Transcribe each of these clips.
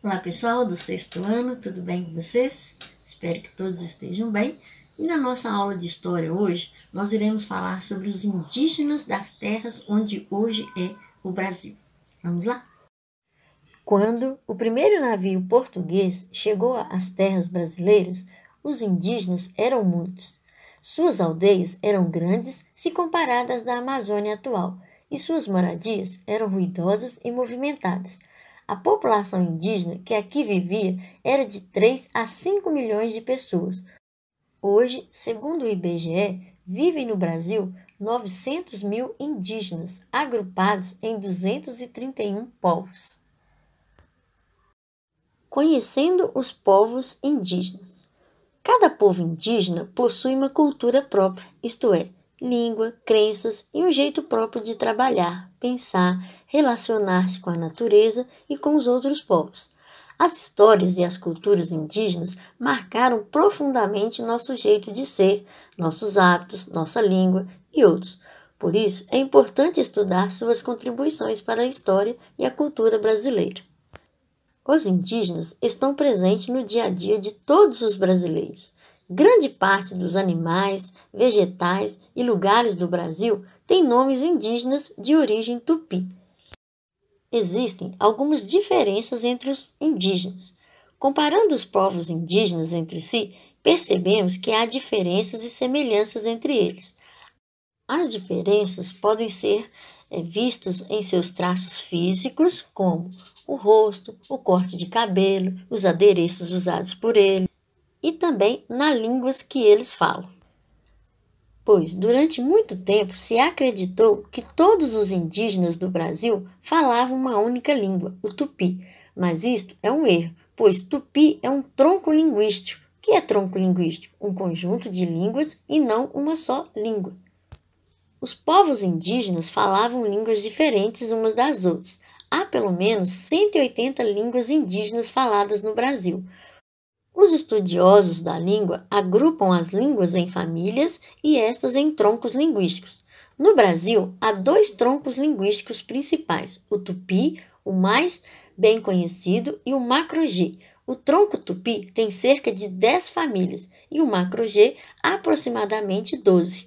Olá pessoal do sexto ano, tudo bem com vocês? Espero que todos estejam bem. E na nossa aula de história hoje, nós iremos falar sobre os indígenas das terras onde hoje é o Brasil. Vamos lá? Quando o primeiro navio português chegou às terras brasileiras, os indígenas eram muitos. Suas aldeias eram grandes se comparadas da Amazônia atual, e suas moradias eram ruidosas e movimentadas. A população indígena que aqui vivia era de 3 a 5 milhões de pessoas. Hoje, segundo o IBGE, vivem no Brasil 900 mil indígenas, agrupados em 231 povos. Conhecendo os povos indígenas. Cada povo indígena possui uma cultura própria, isto é, língua, crenças e um jeito próprio de trabalhar, pensar, relacionar-se com a natureza e com os outros povos. As histórias e as culturas indígenas marcaram profundamente nosso jeito de ser, nossos hábitos, nossa língua e outros. Por isso, é importante estudar suas contribuições para a história e a cultura brasileira. Os indígenas estão presentes no dia a dia de todos os brasileiros. Grande parte dos animais, vegetais e lugares do Brasil tem nomes indígenas de origem tupi. Existem algumas diferenças entre os indígenas. Comparando os povos indígenas entre si, percebemos que há diferenças e semelhanças entre eles. As diferenças podem ser vistas em seus traços físicos, como o rosto, o corte de cabelo, os adereços usados por ele, e também nas línguas que eles falam. Pois, durante muito tempo, se acreditou que todos os indígenas do Brasil falavam uma única língua, o tupi. Mas isto é um erro, pois tupi é um tronco linguístico. O que é tronco linguístico? Um conjunto de línguas e não uma só língua. Os povos indígenas falavam línguas diferentes umas das outras. Há pelo menos 180 línguas indígenas faladas no Brasil. Os estudiosos da língua agrupam as línguas em famílias e estas em troncos linguísticos. No Brasil, há 2 troncos linguísticos principais, o tupi, o mais bem conhecido, e o macro-G. O tronco tupi tem cerca de 10 famílias e o macro-G aproximadamente 12.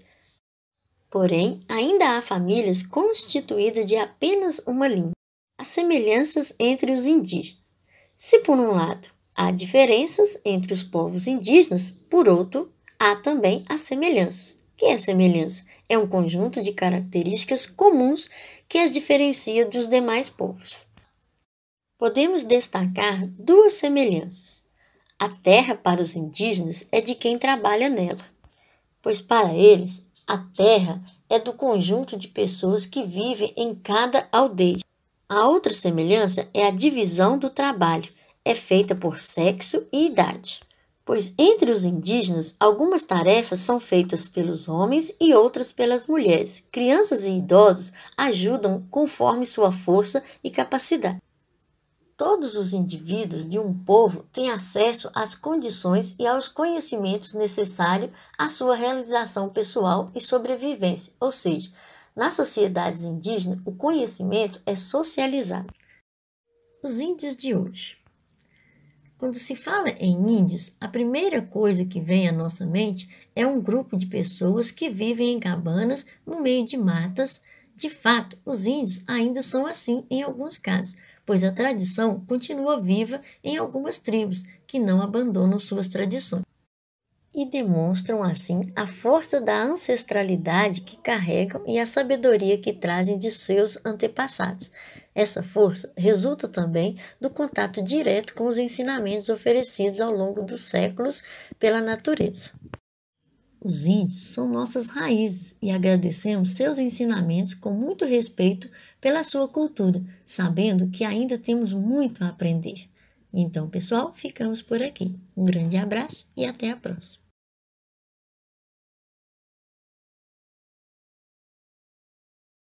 Porém, ainda há famílias constituídas de apenas uma língua. As semelhanças entre os indígenas. Se por um lado há diferenças entre os povos indígenas, por outro, há também as semelhanças. O que é semelhança? É um conjunto de características comuns que as diferencia dos demais povos. Podemos destacar 2 semelhanças. A terra para os indígenas é de quem trabalha nela, pois para eles a terra é do conjunto de pessoas que vivem em cada aldeia. A outra semelhança é a divisão do trabalho. É feita por sexo e idade, pois entre os indígenas algumas tarefas são feitas pelos homens e outras pelas mulheres. Crianças e idosos ajudam conforme sua força e capacidade. Todos os indivíduos de um povo têm acesso às condições e aos conhecimentos necessários à sua realização pessoal e sobrevivência, ou seja, nas sociedades indígenas o conhecimento é socializado. Os índios de hoje. Quando se fala em índios, a primeira coisa que vem à nossa mente é um grupo de pessoas que vivem em cabanas no meio de matas. De fato, os índios ainda são assim em alguns casos, pois a tradição continua viva em algumas tribos que não abandonam suas tradições e demonstram assim a força da ancestralidade que carregam e a sabedoria que trazem de seus antepassados. Essa força resulta também do contato direto com os ensinamentos oferecidos ao longo dos séculos pela natureza. Os índios são nossas raízes e agradecemos seus ensinamentos com muito respeito pela sua cultura, sabendo que ainda temos muito a aprender. Então, pessoal, ficamos por aqui. Um grande abraço e até a próxima.